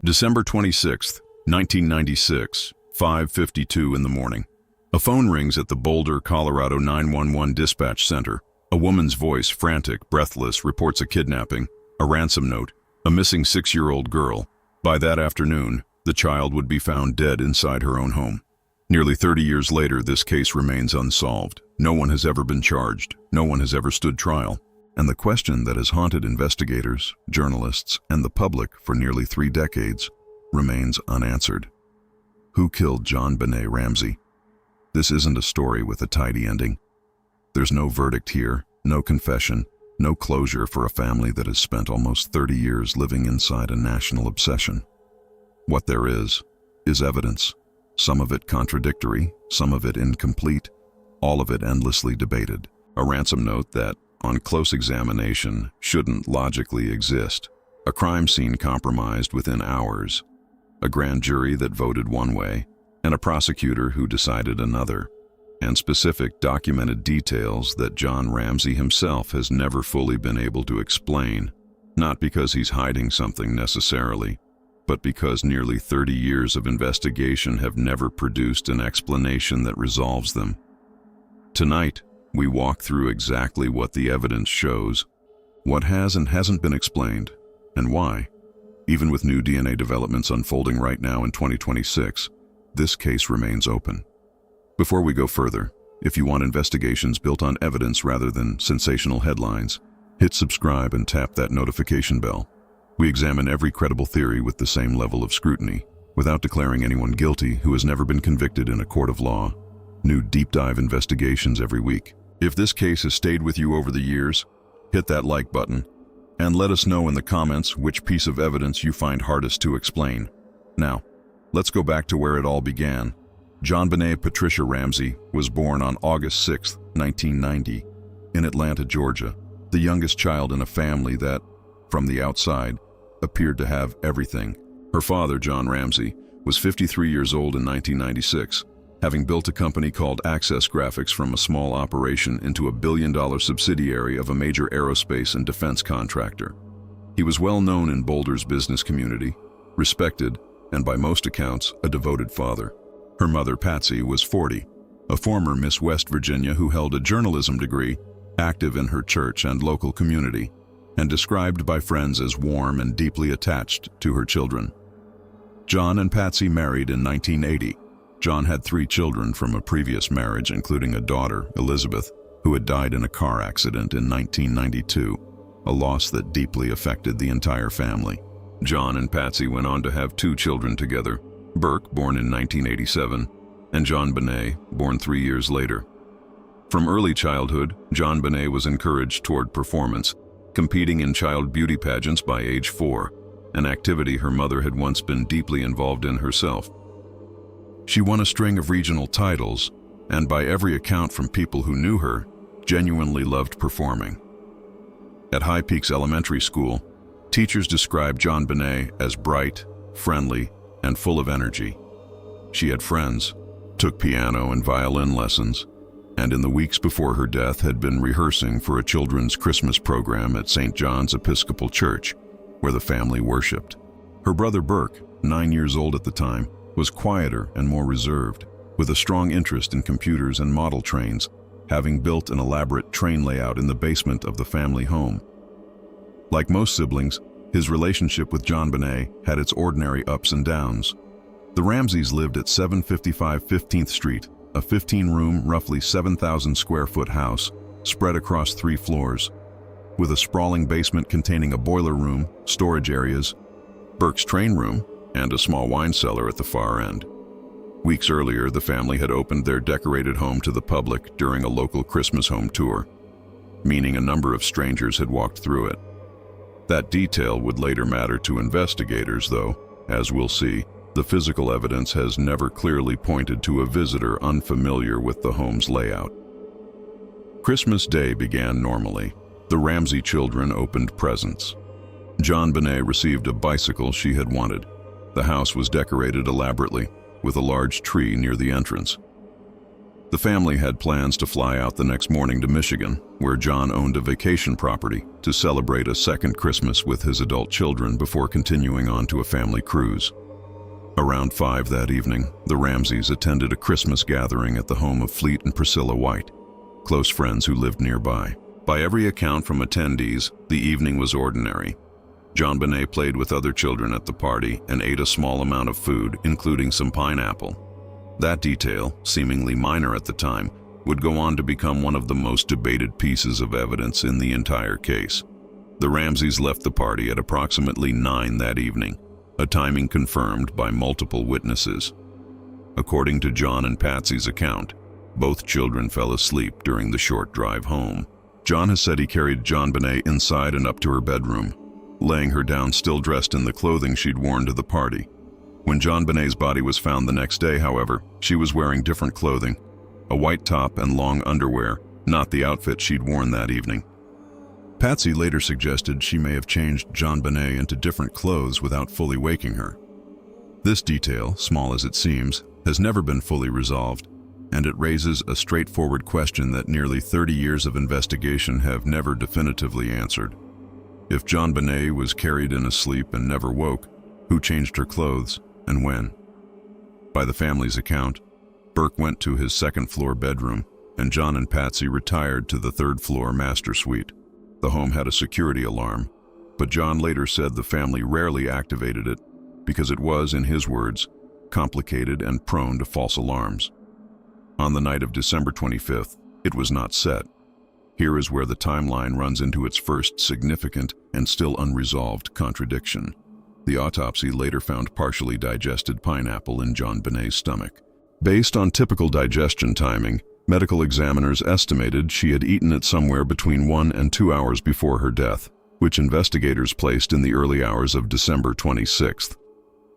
December 26, 1996, 5:52 in the morning. A phone rings at the Boulder, Colorado 911 dispatch center. A woman's voice, frantic, breathless, reports a kidnapping, a ransom note, a missing 6-year-old girl. By that afternoon, the child would be found dead inside her own home. Nearly 30 years later, this case remains unsolved. No one has ever been charged. No one has ever stood trial. And the question that has haunted investigators, journalists, and the public for nearly 3 decades remains unanswered. Who killed JonBenét Ramsey? This isn't a story with a tidy ending. There's no verdict here, no confession, no closure for a family that has spent almost 30 years living inside a national obsession. What there is evidence. Some of it contradictory, some of it incomplete, all of it endlessly debated. A ransom note that, on close examination, shouldn't logically exist. A crime scene compromised within hours. A grand jury that voted one way, and a prosecutor who decided another. And specific documented details that John Ramsey himself has never fully been able to explain, not because he's hiding something necessarily, but because nearly 30 years of investigation have never produced an explanation that resolves them. Tonight, we walk through exactly what the evidence shows, what has and hasn't been explained, and why. Even with new DNA developments unfolding right now in 2026, this case remains open. Before we go further, if you want investigations built on evidence rather than sensational headlines, hit subscribe and tap that notification bell. We examine every credible theory with the same level of scrutiny, without declaring anyone guilty who has never been convicted in a court of law. New deep dive investigations every week. If this case has stayed with you over the years, hit that like button and let us know in the comments which piece of evidence you find hardest to explain. Now, let's go back to where it all began. JonBenét Patricia Ramsey was born on August 6, 1990, in Atlanta, Georgia, the youngest child in a family that, from the outside, appeared to have everything. Her father, John Ramsey, was 53 years old in 1996, having built a company called Access Graphics from a small operation into a billion-dollar subsidiary of a major aerospace and defense contractor. He was well known in Boulder's business community, respected, and by most accounts, a devoted father. Her mother, Patsy, was 40, a former Miss West Virginia who held a journalism degree, active in her church and local community, and described by friends as warm and deeply attached to her children. John and Patsy married in 1980. John had 3 children from a previous marriage, including a daughter, Elizabeth, who had died in a car accident in 1992, a loss that deeply affected the entire family. John and Patsy went on to have 2 children together, Burke, born in 1987, and JonBenét, born 3 years later. From early childhood, JonBenét was encouraged toward performance, competing in child beauty pageants by age 4, an activity her mother had once been deeply involved in herself. She won a string of regional titles, and by every account from people who knew her, genuinely loved performing. At High Peaks Elementary School, teachers described JonBenét as bright, friendly, and full of energy. She had friends, took piano and violin lessons, and in the weeks before her death had been rehearsing for a children's Christmas program at St. John's Episcopal Church, where the family worshipped. Her brother Burke, 9 years old at the time, was quieter and more reserved, with a strong interest in computers and model trains, having built an elaborate train layout in the basement of the family home. Like most siblings, his relationship with JonBenét had its ordinary ups and downs. The Ramseys lived at 755 15th Street, a 15-room, roughly 7,000 square foot house spread across 3 floors, with a sprawling basement containing a boiler room, storage areas, Burke's train room, and a small wine cellar at the far end. Weeks earlier, the family had opened their decorated home to the public during a local Christmas home tour, meaning a number of strangers had walked through it. That detail would later matter to investigators, though, as we'll see, the physical evidence has never clearly pointed to a visitor unfamiliar with the home's layout. Christmas Day began normally. The Ramsey children opened presents. JonBenét received a bicycle she had wanted. The house was decorated elaborately, with a large tree near the entrance. The family had plans to fly out the next morning to Michigan, where John owned a vacation property, to celebrate a second Christmas with his adult children before continuing on to a family cruise. Around 5 that evening, the Ramseys attended a Christmas gathering at the home of Fleet and Priscilla White, close friends who lived nearby. By every account from attendees, the evening was ordinary. JonBenét played with other children at the party and ate a small amount of food, including some pineapple. That detail, seemingly minor at the time, would go on to become one of the most debated pieces of evidence in the entire case. The Ramseys left the party at approximately 9 that evening, a timing confirmed by multiple witnesses. According to John and Patsy's account, both children fell asleep during the short drive home. John has said he carried JonBenét inside and up to her bedroom, laying her down still dressed in the clothing she'd worn to the party. When JonBenét's body was found the next day, however, she was wearing different clothing, a white top and long underwear, not the outfit she'd worn that evening. Patsy later suggested she may have changed JonBenét into different clothes without fully waking her. This detail, small as it seems, has never been fully resolved, and it raises a straightforward question that nearly 30 years of investigation have never definitively answered. If JonBenét was carried in asleep and never woke, who changed her clothes and when? By the family's account, Burke went to his second-floor bedroom, and John and Patsy retired to the third-floor master suite. The home had a security alarm, but John later said the family rarely activated it because it was, in his words, complicated and prone to false alarms. On the night of December 25th, it was not set. Here is where the timeline runs into its first significant and still unresolved contradiction. The autopsy later found partially digested pineapple in JonBenét's stomach. Based on typical digestion timing, medical examiners estimated she had eaten it somewhere between 1 and 2 hours before her death, which investigators placed in the early hours of December 26th.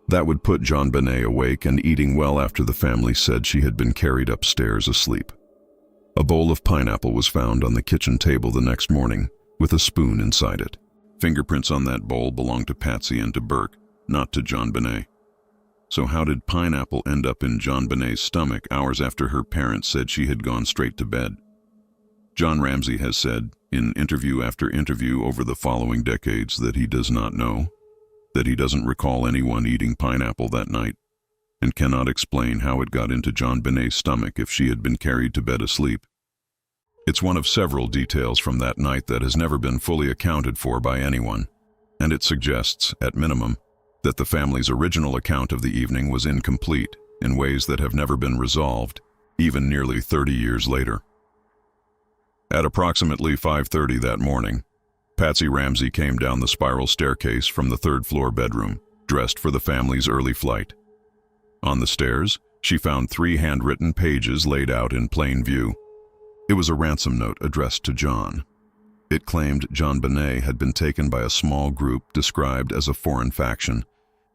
That would put JonBenét awake and eating well after the family said she had been carried upstairs asleep. A bowl of pineapple was found on the kitchen table the next morning, with a spoon inside it. Fingerprints on that bowl belonged to Patsy and to Burke, not to JonBenét. So how did pineapple end up in JonBenét's stomach hours after her parents said she had gone straight to bed? John Ramsey has said, in interview after interview over the following decades, that he does not know, that he doesn't recall anyone eating pineapple that night, and cannot explain how it got into JonBenét's stomach if she had been carried to bed asleep. It's one of several details from that night that has never been fully accounted for by anyone, and it suggests, at minimum, that the family's original account of the evening was incomplete in ways that have never been resolved, even nearly 30 years later. At approximately 5:30 that morning, Patsy Ramsey came down the spiral staircase from the third-floor bedroom, dressed for the family's early flight. On the stairs, she found 3 handwritten pages laid out in plain view. It was a ransom note addressed to John. It claimed JonBenét had been taken by a small group described as a foreign faction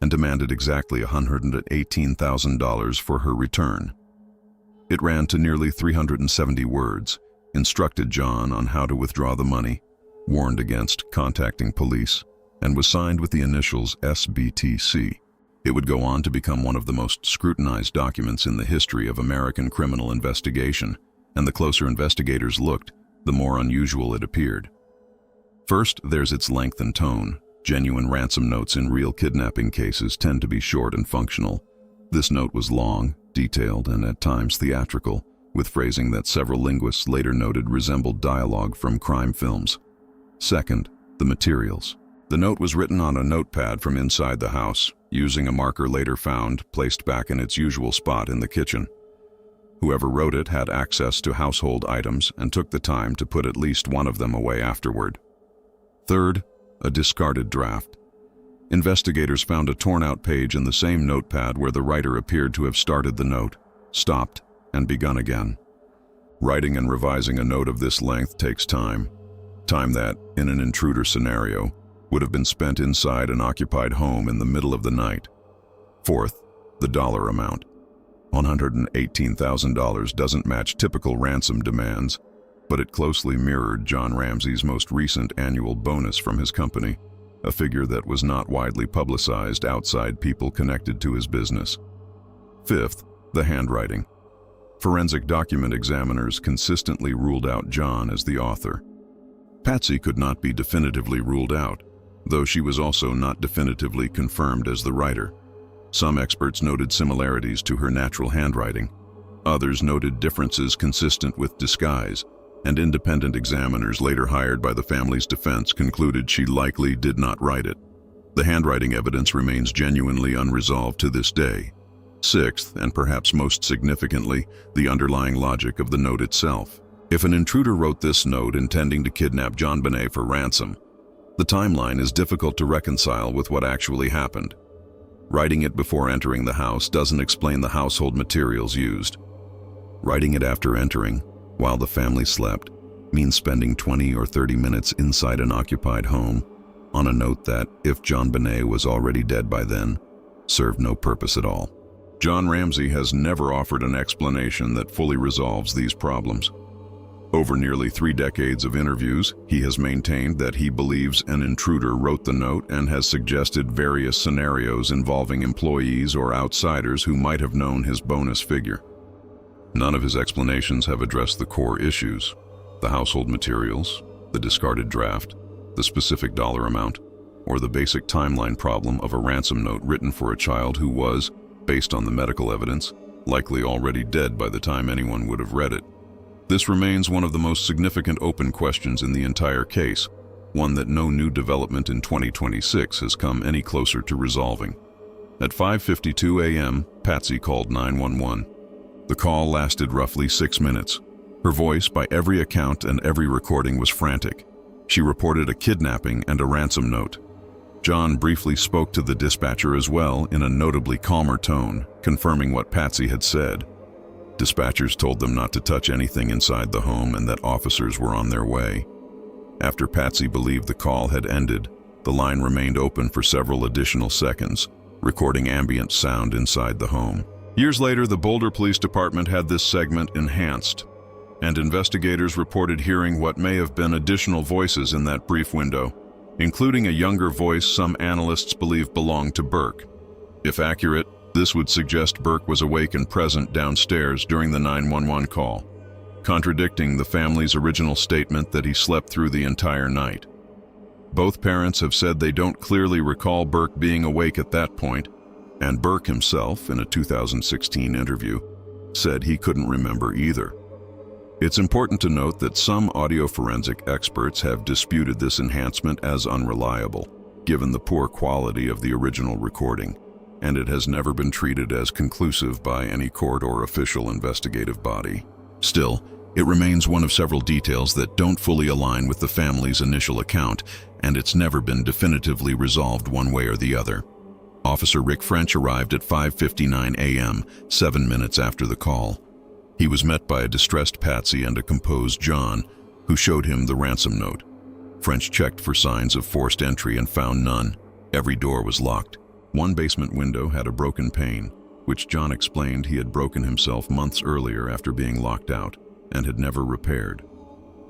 and demanded exactly $118,000 for her return. It ran to nearly 370 words, instructed John on how to withdraw the money, warned against contacting police, and was signed with the initials SBTC. It would go on to become one of the most scrutinized documents in the history of American criminal investigation, and the closer investigators looked, the more unusual it appeared. First, there's its length and tone. Genuine ransom notes in real kidnapping cases tend to be short and functional. This note was long, detailed, and at times theatrical, with phrasing that several linguists later noted resembled dialogue from crime films. Second, the materials. The note was written on a notepad from inside the house, using a marker later found placed back in its usual spot in the kitchen. Whoever wrote it had access to household items and took the time to put at least one of them away afterward. Third, a discarded draft. Investigators found a torn-out page in the same notepad where the writer appeared to have started the note, stopped, and begun again. Writing and revising a note of this length takes time that, in an intruder scenario, would have been spent inside an occupied home in the middle of the night. Fourth, the dollar amount. $118,000 doesn't match typical ransom demands, but it closely mirrored John Ramsey's most recent annual bonus from his company, a figure that was not widely publicized outside people connected to his business. Fifth, the handwriting. Forensic document examiners consistently ruled out John as the author. Patsy could not be definitively ruled out, though she was also not definitively confirmed as the writer. Some experts noted similarities to her natural handwriting. Others noted differences consistent with disguise, and independent examiners later hired by the family's defense concluded she likely did not write it. The handwriting evidence remains genuinely unresolved to this day. Sixth, and perhaps most significantly, the underlying logic of the note itself. If an intruder wrote this note intending to kidnap JonBenét for ransom, the timeline is difficult to reconcile with what actually happened. Writing it before entering the house doesn't explain the household materials used. Writing it after entering, while the family slept, means spending 20 or 30 minutes inside an occupied home on a note that, if JonBenét was already dead by then, served no purpose at all. John Ramsey has never offered an explanation that fully resolves these problems. Over nearly 3 decades of interviews, he has maintained that he believes an intruder wrote the note and has suggested various scenarios involving employees or outsiders who might have known his bonus figure. None of his explanations have addressed the core issues: the household materials, the discarded draft, the specific dollar amount, or the basic timeline problem of a ransom note written for a child who was, based on the medical evidence, likely already dead by the time anyone would have read it. This remains one of the most significant open questions in the entire case, one that no new development in 2026 has come any closer to resolving. At 5:52 a.m., Patsy called 911. The call lasted roughly 6 minutes. Her voice, by every account and every recording, was frantic. She reported a kidnapping and a ransom note. John briefly spoke to the dispatcher as well in a notably calmer tone, confirming what Patsy had said. Dispatchers told them not to touch anything inside the home and that officers were on their way. After Patsy believed the call had ended, the line remained open for several additional seconds, recording ambient sound inside the home. Years later, the Boulder Police Department had this segment enhanced, and investigators reported hearing what may have been additional voices in that brief window, including a younger voice some analysts believe belonged to Burke. If accurate, this would suggest Burke was awake and present downstairs during the 911 call, contradicting the family's original statement that he slept through the entire night. Both parents have said they don't clearly recall Burke being awake at that point, and Burke himself, in a 2016 interview, said he couldn't remember either. It's important to note that some audio forensic experts have disputed this enhancement as unreliable, given the poor quality of the original recording, and it has never been treated as conclusive by any court or official investigative body. Still, it remains one of several details that don't fully align with the family's initial account, and it's never been definitively resolved one way or the other. Officer Rick French arrived at 5:59 a.m., 7 minutes after the call. He was met by a distressed Patsy and a composed John, who showed him the ransom note. French checked for signs of forced entry and found none. Every door was locked. One basement window had a broken pane, which John explained he had broken himself months earlier after being locked out, and had never repaired.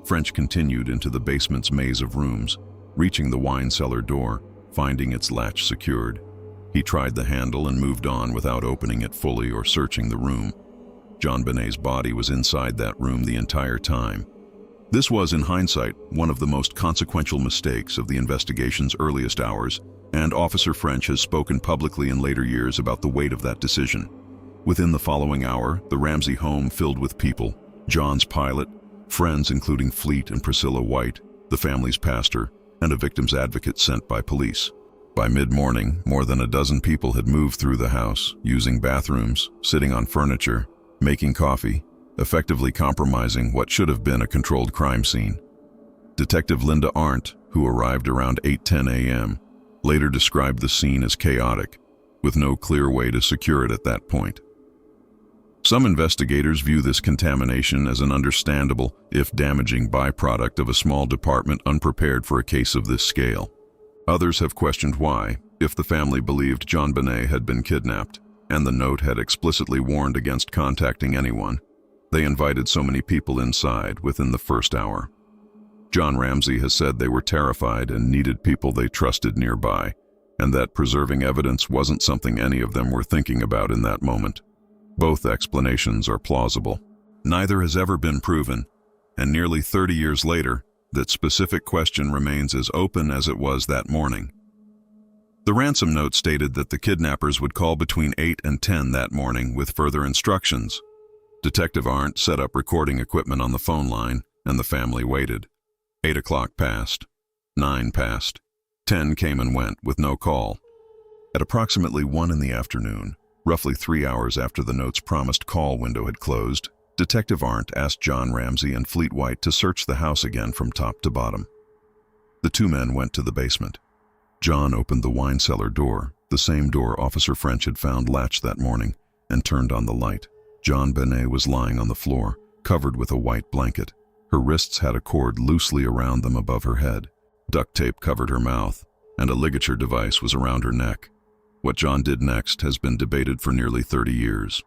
French continued into the basement's maze of rooms, reaching the wine cellar door, finding its latch secured. He tried the handle and moved on without opening it fully or searching the room. JonBenét's body was inside that room the entire time. This was, in hindsight, one of the most consequential mistakes of the investigation's earliest hours, and Officer French has spoken publicly in later years about the weight of that decision. Within the following hour, the Ramsey home filled with people: John's pilot, friends including Fleet and Priscilla White, the family's pastor, and a victim's advocate sent by police. By mid-morning, more than a dozen people had moved through the house, using bathrooms, sitting on furniture, making coffee, effectively compromising what should have been a controlled crime scene. Detective Linda Arndt, who arrived around 8:10 a.m., later described the scene as chaotic, with no clear way to secure it at that point. Some investigators view this contamination as an understandable, if damaging, byproduct of a small department unprepared for a case of this scale. Others have questioned why, if the family believed JonBenét had been kidnapped, and the note had explicitly warned against contacting anyone, they invited so many people inside within the first hour. John Ramsey has said they were terrified and needed people they trusted nearby, and that preserving evidence wasn't something any of them were thinking about in that moment. Both explanations are plausible. Neither has ever been proven, and nearly 30 years later, that specific question remains as open as it was that morning. The ransom note stated that the kidnappers would call between 8 and 10 that morning with further instructions. Detective Arndt set up recording equipment on the phone line, and the family waited. 8 o'clock passed. 9 passed. 10 came and went with no call. At approximately 1 in the afternoon, roughly 3 hours after the note's promised call window had closed, Detective Arndt asked John Ramsey and Fleet White to search the house again from top to bottom. The two men went to the basement. John opened the wine cellar door, the same door Officer French had found latched that morning, and turned on the light. JonBenét was lying on the floor, covered with a white blanket. Her wrists had a cord loosely around them above her head. Duct tape covered her mouth, and a ligature device was around her neck. What John did next has been debated for nearly 30 years.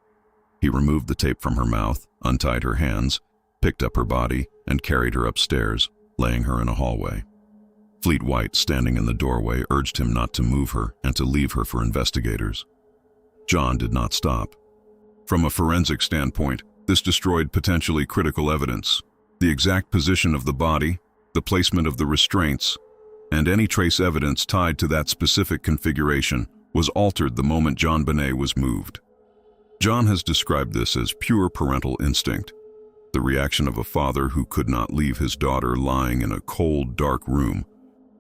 He removed the tape from her mouth, untied her hands, picked up her body, and carried her upstairs, laying her in a hallway. Fleet White, standing in the doorway, urged him not to move her and to leave her for investigators. John did not stop. From a forensic standpoint, this destroyed potentially critical evidence. The exact position of the body, the placement of the restraints, and any trace evidence tied to that specific configuration was altered the moment JonBenét was moved. John has described this as pure parental instinct, the reaction of a father who could not leave his daughter lying in a cold, dark room,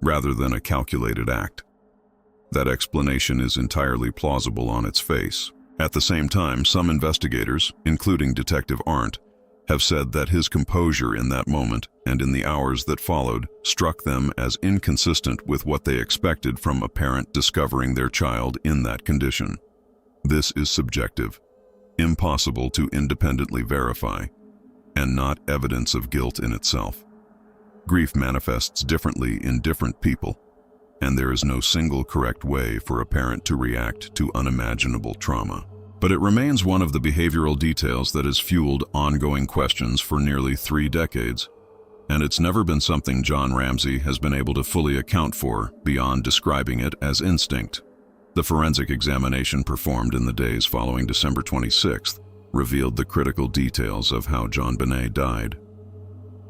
rather than a calculated act. That explanation is entirely plausible on its face. At the same time, some investigators, including Detective Arndt, have said that his composure in that moment and in the hours that followed struck them as inconsistent with what they expected from a parent discovering their child in that condition. This is subjective, impossible to independently verify, and not evidence of guilt in itself. Grief manifests differently in different people, and there is no single correct way for a parent to react to unimaginable trauma. But it remains one of the behavioral details that has fueled ongoing questions for nearly 3 decades, and it's never been something John Ramsey has been able to fully account for beyond describing it as instinct. The forensic examination performed in the days following December 26th revealed the critical details of how JonBenét died.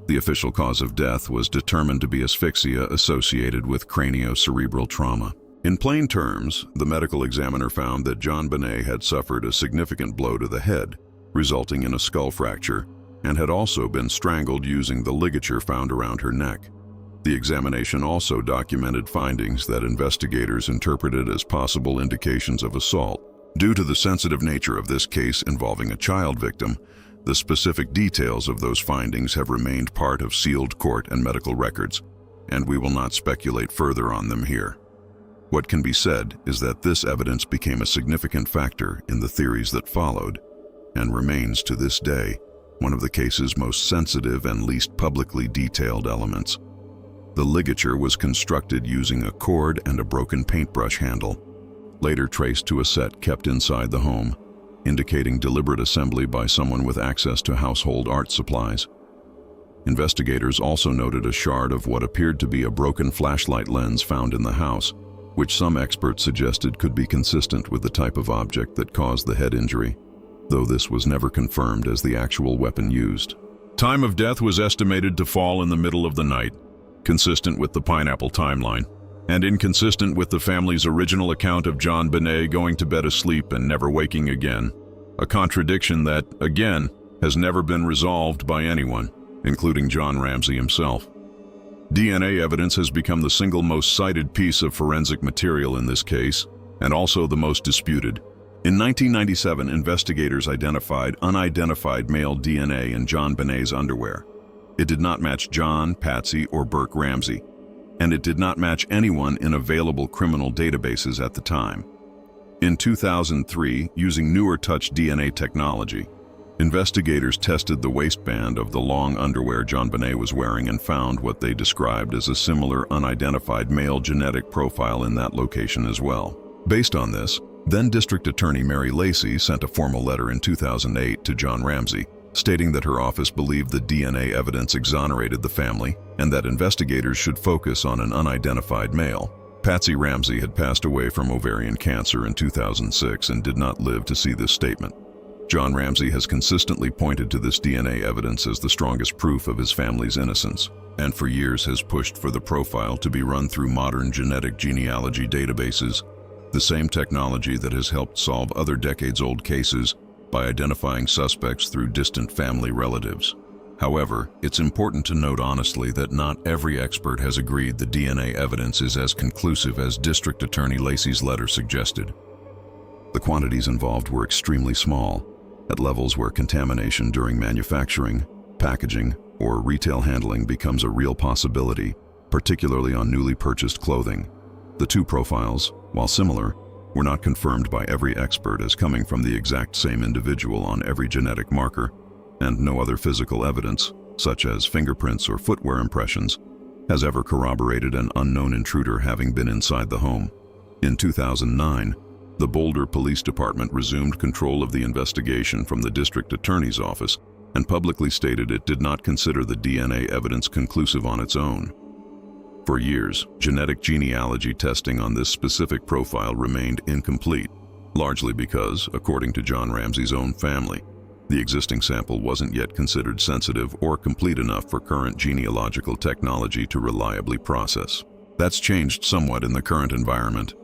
The official cause of death was determined to be asphyxia associated with craniocerebral trauma. In plain terms, the medical examiner found that JonBenét had suffered a significant blow to the head, resulting in a skull fracture, and had also been strangled using the ligature found around her neck. The examination also documented findings that investigators interpreted as possible indications of assault. Due to the sensitive nature of this case involving a child victim, the specific details of those findings have remained part of sealed court and medical records, and we will not speculate further on them here. What can be said is that this evidence became a significant factor in the theories that followed, and remains to this day one of the case's most sensitive and least publicly detailed elements. The ligature was constructed using a cord and a broken paintbrush handle, later traced to a set kept inside the home, indicating deliberate assembly by someone with access to household art supplies. Investigators also noted a shard of what appeared to be a broken flashlight lens found in the house, which some experts suggested could be consistent with the type of object that caused the head injury, though this was never confirmed as the actual weapon used. Time of death was estimated to fall in the middle of the night, consistent with the pineapple timeline, and inconsistent with the family's original account of JonBenét going to bed asleep and never waking again, a contradiction that, again, has never been resolved by anyone, including John Ramsey himself. DNA evidence has become the single most cited piece of forensic material in this case, and also the most disputed. In 1997, investigators identified unidentified male DNA in JonBenét's underwear. It did not match John, Patsy, or Burke Ramsey, and it did not match anyone in available criminal databases at the time. In 2003, using newer touch DNA technology, investigators tested the waistband of the long underwear JonBenét was wearing and found what they described as a similar unidentified male genetic profile in that location as well. Based on this, then District Attorney Mary Lacey sent a formal letter in 2008 to John Ramsey, stating that her office believed the DNA evidence exonerated the family and that investigators should focus on an unidentified male. Patsy Ramsey had passed away from ovarian cancer in 2006 and did not live to see this statement. John Ramsey has consistently pointed to this DNA evidence as the strongest proof of his family's innocence, and for years has pushed for the profile to be run through modern genetic genealogy databases, the same technology that has helped solve other decades-old cases by identifying suspects through distant family relatives. However, it's important to note honestly that not every expert has agreed the DNA evidence is as conclusive as District Attorney Lacey's letter suggested. The quantities involved were extremely small, at levels where contamination during manufacturing, packaging, or retail handling becomes a real possibility, particularly on newly purchased clothing. The two profiles, while similar, were not confirmed by every expert as coming from the exact same individual on every genetic marker, and no other physical evidence, such as fingerprints or footwear impressions, has ever corroborated an unknown intruder having been inside the home. In 2009, the Boulder Police Department resumed control of the investigation from the district attorney's office and publicly stated it did not consider the DNA evidence conclusive on its own. For years, genetic genealogy testing on this specific profile remained incomplete, largely because, according to John Ramsey's own family, the existing sample wasn't yet considered sensitive or complete enough for current genealogical technology to reliably process. That's changed somewhat in the current environment.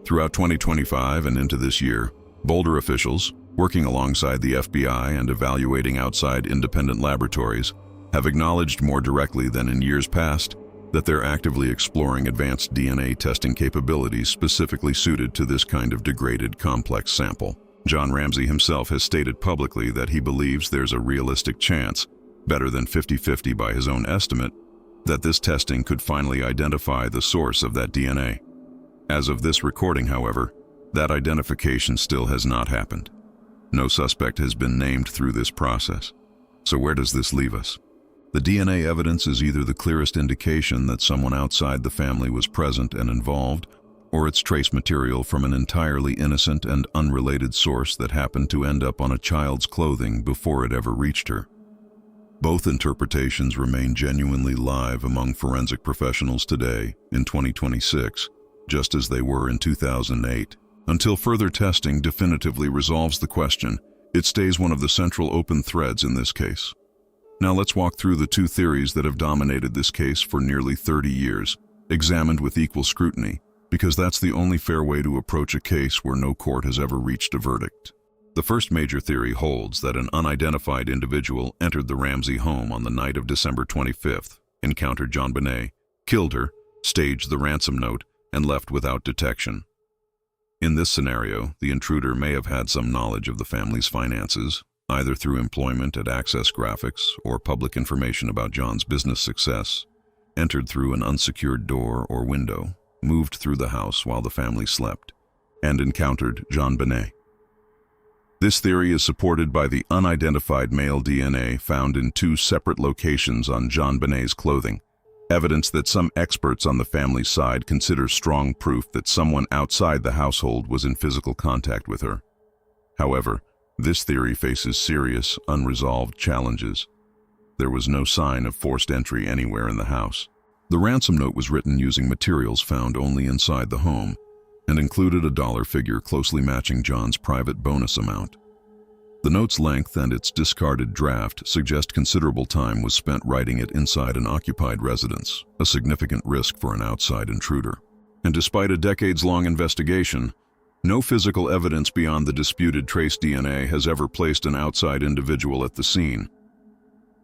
Throughout 2025 and into this year, Boulder officials, working alongside the FBI and evaluating outside independent laboratories, have acknowledged more directly than in years past that they're actively exploring advanced DNA testing capabilities specifically suited to this kind of degraded, complex sample. John Ramsey himself has stated publicly that he believes there's a realistic chance, better than 50-50 by his own estimate, that this testing could finally identify the source of that DNA. As of this recording, however, that identification still has not happened. No suspect has been named through this process. So where does this leave us? The DNA evidence is either the clearest indication that someone outside the family was present and involved, or it's trace material from an entirely innocent and unrelated source that happened to end up on a child's clothing before it ever reached her. Both interpretations remain genuinely live among forensic professionals today, in 2026, just as they were in 2008. Until further testing definitively resolves the question, it stays one of the central open threads in this case. Now let's walk through the two theories that have dominated this case for nearly 30 years, examined with equal scrutiny, because that's the only fair way to approach a case where no court has ever reached a verdict. The first major theory holds that an unidentified individual entered the Ramsey home on the night of December 25th, encountered JonBenét, killed her, staged the ransom note, and left without detection. In this scenario, the intruder may have had some knowledge of the family's finances, either through employment at Access Graphics or public information about John's business success, entered through an unsecured door or window, moved through the house while the family slept, and encountered JonBenét. This theory is supported by the unidentified male DNA found in two separate locations on JonBenét's clothing, evidence that some experts on the family's side consider strong proof that someone outside the household was in physical contact with her. However, this theory faces serious, unresolved challenges. There was no sign of forced entry anywhere in the house. The ransom note was written using materials found only inside the home and included a dollar figure closely matching John's private bonus amount. The note's length and its discarded draft suggest considerable time was spent writing it inside an occupied residence, a significant risk for an outside intruder. And despite a decades-long investigation, no physical evidence beyond the disputed trace DNA has ever placed an outside individual at the scene.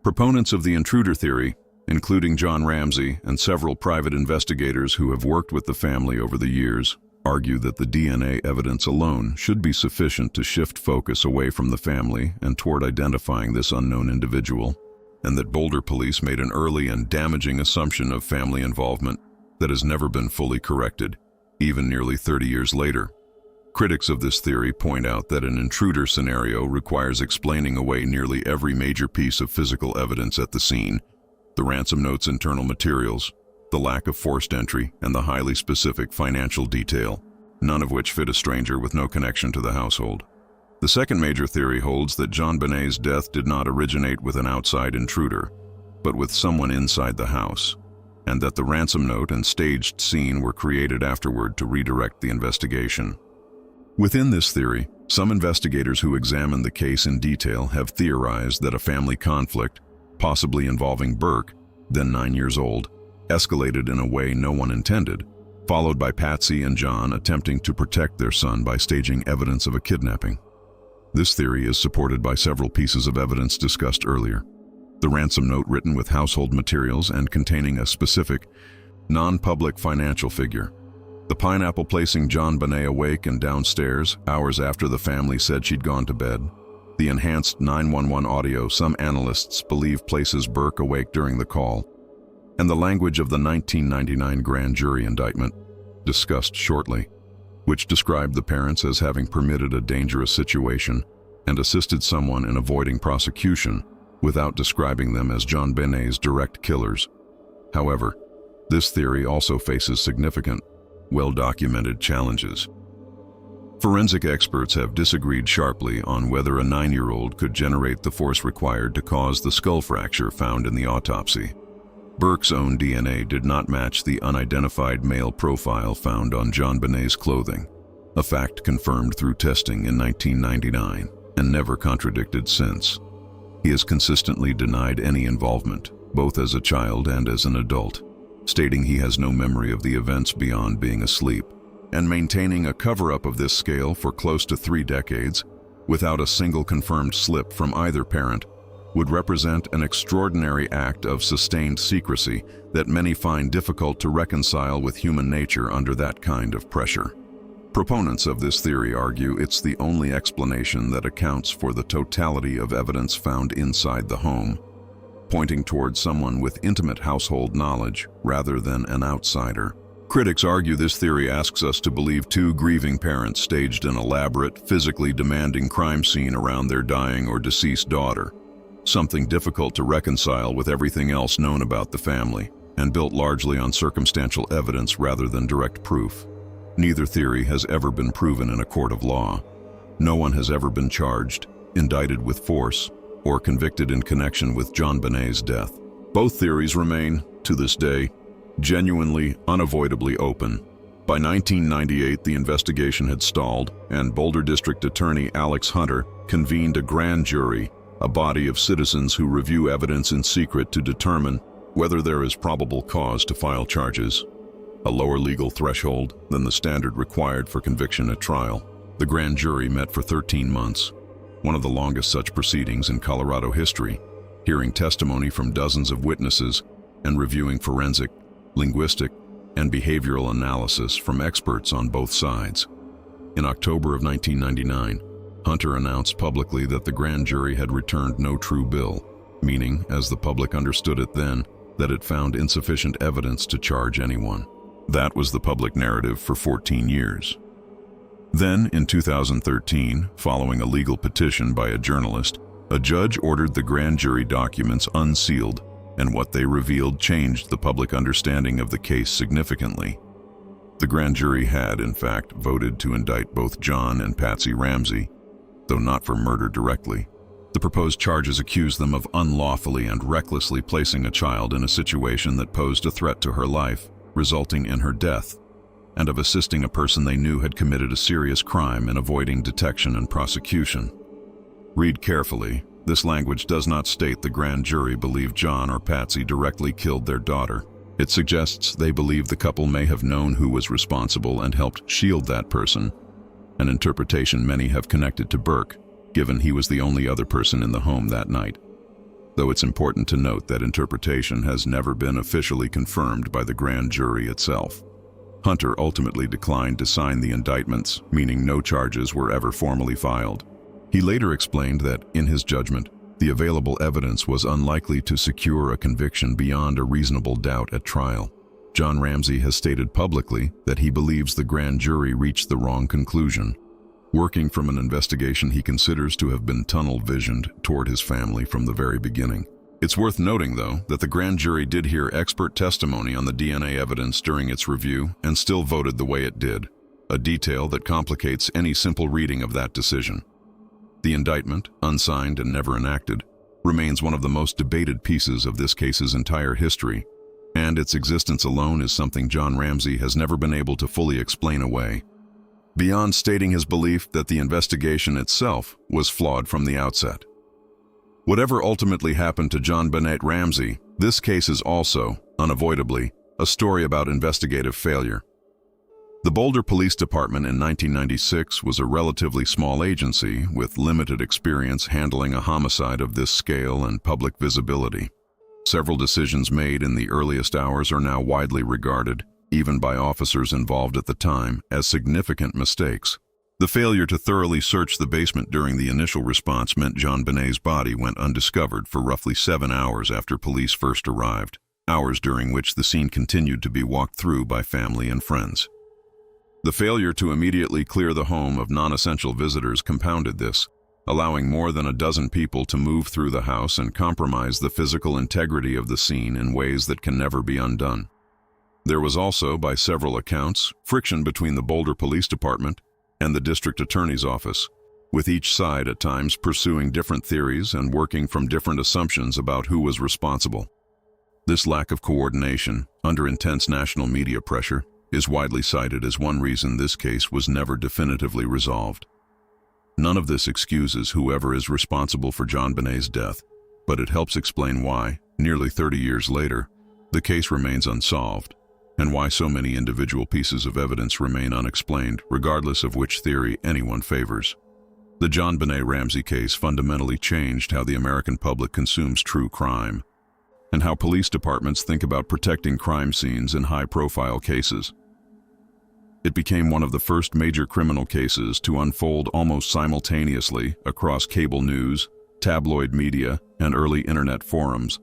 Proponents of the intruder theory, including John Ramsey and several private investigators who have worked with the family over the years, argue that the DNA evidence alone should be sufficient to shift focus away from the family and toward identifying this unknown individual, and that Boulder police made an early and damaging assumption of family involvement that has never been fully corrected, even nearly 30 years later. Critics of this theory point out that an intruder scenario requires explaining away nearly every major piece of physical evidence at the scene: the ransom note's internal materials, the lack of forced entry, and the highly specific financial detail, none of which fit a stranger with no connection to the household. The second major theory holds that JonBenét's death did not originate with an outside intruder, but with someone inside the house, and that the ransom note and staged scene were created afterward to redirect the investigation. Within this theory, Some investigators who examined the case in detail have theorized that a family conflict, possibly involving Burke, then 9 years old, escalated in a way no one intended, followed by Patsy and John attempting to protect their son by staging evidence of a kidnapping. This theory is supported by several pieces of evidence discussed earlier. The ransom note written with household materials and containing a specific, non-public financial figure. The pineapple placing JonBenét awake and downstairs hours after the family said she'd gone to bed. The enhanced 911 audio some analysts believe places Burke awake during the call. And the language of the 1999 grand jury indictment, discussed shortly, which described the parents as having permitted a dangerous situation and assisted someone in avoiding prosecution without describing them as JonBenét's direct killers. However, this theory also faces significant, well-documented challenges. Forensic experts have disagreed sharply on whether a 9-year-old could generate the force required to cause the skull fracture found in the autopsy. Burke's own DNA did not match the unidentified male profile found on JonBenét's clothing, a fact confirmed through testing in 1999 and never contradicted since. He has consistently denied any involvement, both as a child and as an adult, stating he has no memory of the events beyond being asleep, and maintaining a cover-up of this scale for close to 3 decades, without a single confirmed slip from either parent, would represent an extraordinary act of sustained secrecy that many find difficult to reconcile with human nature under that kind of pressure. Proponents of this theory argue it's the only explanation that accounts for the totality of evidence found inside the home, pointing towards someone with intimate household knowledge rather than an outsider. Critics argue this theory asks us to believe 2 grieving parents staged an elaborate, physically demanding crime scene around their dying or deceased daughter, something difficult to reconcile with everything else known about the family, and built largely on circumstantial evidence rather than direct proof. Neither theory has ever been proven in a court of law. No one has ever been charged, indicted with force, or convicted in connection with JonBenét's death. Both theories remain, to this day, genuinely, unavoidably open. By 1998, the investigation had stalled, and Boulder District Attorney Alex Hunter convened a grand jury, a body of citizens who review evidence in secret to determine whether there is probable cause to file charges, a lower legal threshold than the standard required for conviction at trial. The grand jury met for 13 months, one of the longest such proceedings in Colorado history, hearing testimony from dozens of witnesses and reviewing forensic, linguistic, and behavioral analysis from experts on both sides. In October of 1999, Hunter announced publicly that the grand jury had returned no true bill, meaning, as the public understood it then, that it found insufficient evidence to charge anyone. That was the public narrative for 14 years. Then, in 2013, following a legal petition by a journalist, a judge ordered the grand jury documents unsealed, and what they revealed changed the public understanding of the case significantly. The grand jury had, in fact, voted to indict both John and Patsy Ramsey, though not for murder directly. The proposed charges accused them of unlawfully and recklessly placing a child in a situation that posed a threat to her life, resulting in her death, and of assisting a person they knew had committed a serious crime in avoiding detection and prosecution. Read carefully. This language does not state the grand jury believed John or Patsy directly killed their daughter. It suggests they believe the couple may have known who was responsible and helped shield that person, an interpretation many have connected to Burke, given he was the only other person in the home that night. Though it's important to note that interpretation has never been officially confirmed by the grand jury itself. Hunter ultimately declined to sign the indictments, meaning no charges were ever formally filed. He later explained that, in his judgment, the available evidence was unlikely to secure a conviction beyond a reasonable doubt at trial. John Ramsey has stated publicly that he believes the grand jury reached the wrong conclusion, working from an investigation he considers to have been tunnel-visioned toward his family from the very beginning. It's worth noting, though, that the grand jury did hear expert testimony on the DNA evidence during its review and still voted the way it did, a detail that complicates any simple reading of that decision. The indictment, unsigned and never enacted, remains one of the most debated pieces of this case's entire history, and its existence alone is something John Ramsey has never been able to fully explain away. beyond stating his belief that the investigation itself was flawed from the outset. Whatever ultimately happened to JonBenét Ramsey, this case is also, unavoidably, a story about investigative failure. The Boulder Police Department in 1996 was a relatively small agency with limited experience handling a homicide of this scale and public visibility. Several decisions made in the earliest hours are now widely regarded, even by officers involved at the time, as significant mistakes. The failure to thoroughly search the basement during the initial response meant JonBenét's body went undiscovered for roughly 7 hours after police first arrived, hours during which the scene continued to be walked through by family and friends. The failure to immediately clear the home of non-essential visitors compounded this, allowing more than a dozen people to move through the house and compromise the physical integrity of the scene in ways that can never be undone. There was also, by several accounts, friction between the Boulder Police Department and the District Attorney's Office, with each side at times pursuing different theories and working from different assumptions about who was responsible. This lack of coordination, under intense national media pressure, is widely cited as one reason this case was never definitively resolved. None of this excuses whoever is responsible for JonBenét's death, but it helps explain why, nearly 30 years later, the case remains unsolved, and why so many individual pieces of evidence remain unexplained, regardless of which theory anyone favors. The JonBenét Ramsey case fundamentally changed how the American public consumes true crime, and how police departments think about protecting crime scenes in high-profile cases. It became one of the first major criminal cases to unfold almost simultaneously across cable news, tabloid media, and early internet forums,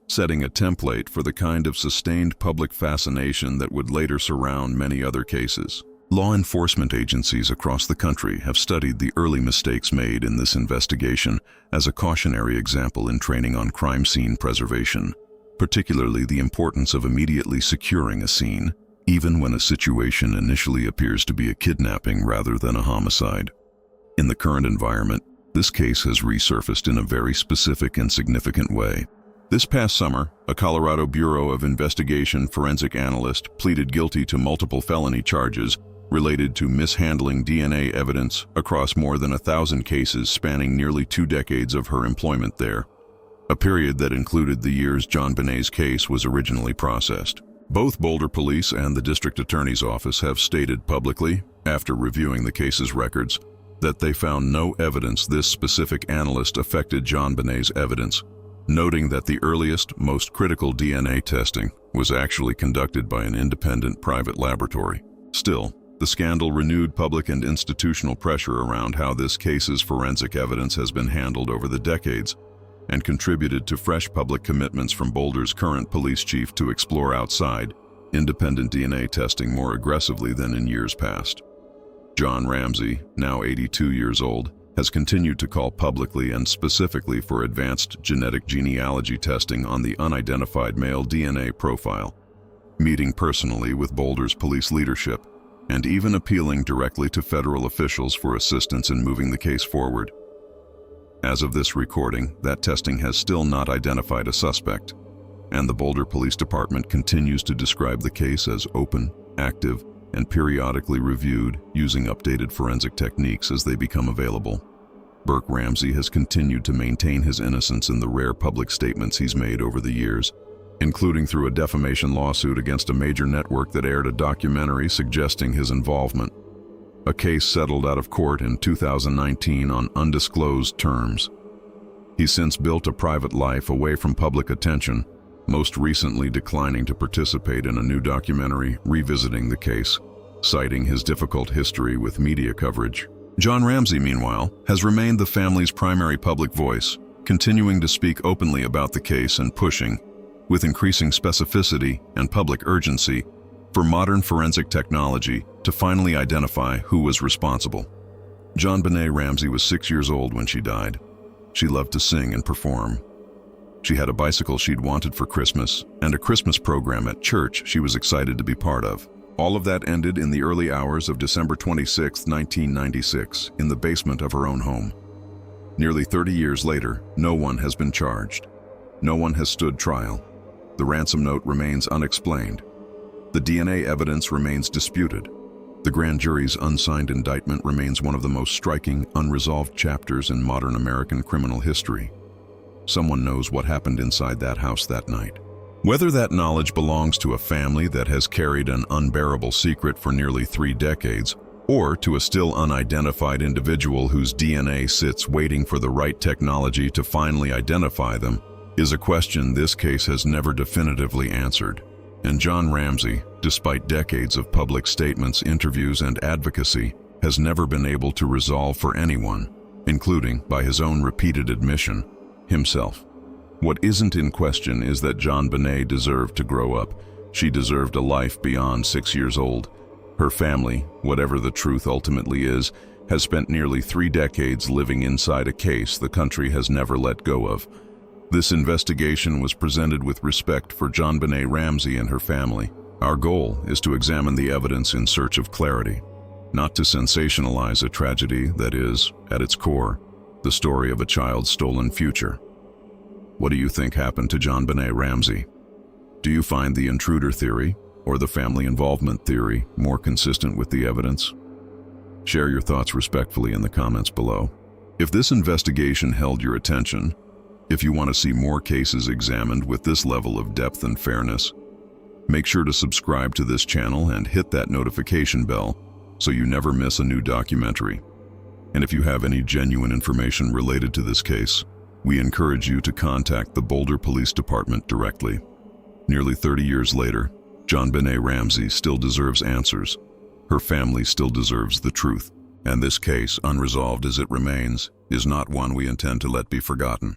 setting a template for the kind of sustained public fascination that would later surround many other cases. Law enforcement agencies across the country have studied the early mistakes made in this investigation as a cautionary example in training on crime scene preservation, particularly the importance of immediately securing a scene, even when a situation initially appears to be a kidnapping rather than a homicide. In the current environment, this case has resurfaced in a very specific and significant way. This past summer, a Colorado Bureau of Investigation forensic analyst pleaded guilty to multiple felony charges related to mishandling DNA evidence across more than 1,000 cases spanning nearly 2 decades of her employment there, a period that included the years JonBenét's case was originally processed. Both Boulder Police and the District Attorney's Office have stated publicly, after reviewing the case's records, that they found no evidence this specific analyst affected JonBenét's evidence, noting that the earliest, most critical DNA testing was actually conducted by an independent private laboratory. Still, the scandal renewed public and institutional pressure around how this case's forensic evidence has been handled over the decades, and contributed to fresh public commitments from Boulder's current police chief to explore outside, independent DNA testing more aggressively than in years past. John Ramsey, now 82 years old, has continued to call publicly and specifically for advanced genetic genealogy testing on the unidentified male DNA profile, meeting personally with Boulder's police leadership, and even appealing directly to federal officials for assistance in moving the case forward. As of this recording, that testing has still not identified a suspect, and the Boulder Police Department continues to describe the case as open, active, and periodically reviewed using updated forensic techniques as they become available. Burke Ramsey has continued to maintain his innocence in the rare public statements he's made over the years, including through a defamation lawsuit against a major network that aired a documentary suggesting his involvement. A case settled out of court in 2019 on undisclosed terms. He's since built a private life away from public attention, most recently declining to participate in a new documentary revisiting the case, citing his difficult history with media coverage. John Ramsey, meanwhile, has remained the family's primary public voice, continuing to speak openly about the case and pushing, with increasing specificity and public urgency, for modern forensic technology to finally identify who was responsible. JonBenét Ramsey was 6 years old when she died. She loved to sing and perform. She had a bicycle she'd wanted for Christmas and a Christmas program at church she was excited to be part of. All of that ended in the early hours of December 26, 1996, in the basement of her own home. Nearly 30 years later, no one has been charged. No one has stood trial. The ransom note remains unexplained. The DNA evidence remains disputed. The grand jury's unsigned indictment remains one of the most striking, unresolved chapters in modern American criminal history. Someone knows what happened inside that house that night. Whether that knowledge belongs to a family that has carried an unbearable secret for nearly 3 decades, or to a still unidentified individual whose DNA sits waiting for the right technology to finally identify them, is a question this case has never definitively answered. And John Ramsey, despite decades of public statements, interviews, and advocacy, has never been able to resolve for anyone, including, by his own repeated admission, himself. What isn't in question is that JonBenét deserved to grow up. She deserved a life beyond 6 years old. Her family, whatever the truth ultimately is, has spent nearly 3 decades living inside a case the country has never let go of. This investigation was presented with respect for JonBenét Ramsey and her family. Our goal is to examine the evidence in search of clarity, not to sensationalize a tragedy that is, at its core, the story of a child's stolen future. What do you think happened to JonBenét Ramsey? Do you find the intruder theory or the family involvement theory more consistent with the evidence? Share your thoughts respectfully in the comments below. If this investigation held your attention, if you want to see more cases examined with this level of depth and fairness, make sure to subscribe to this channel and hit that notification bell so you never miss a new documentary. And if you have any genuine information related to this case, we encourage you to contact the Boulder Police Department directly. Nearly 30 years later, JonBenét Ramsey still deserves answers. Her family still deserves the truth. And this case, unresolved as it remains, is not one we intend to let be forgotten.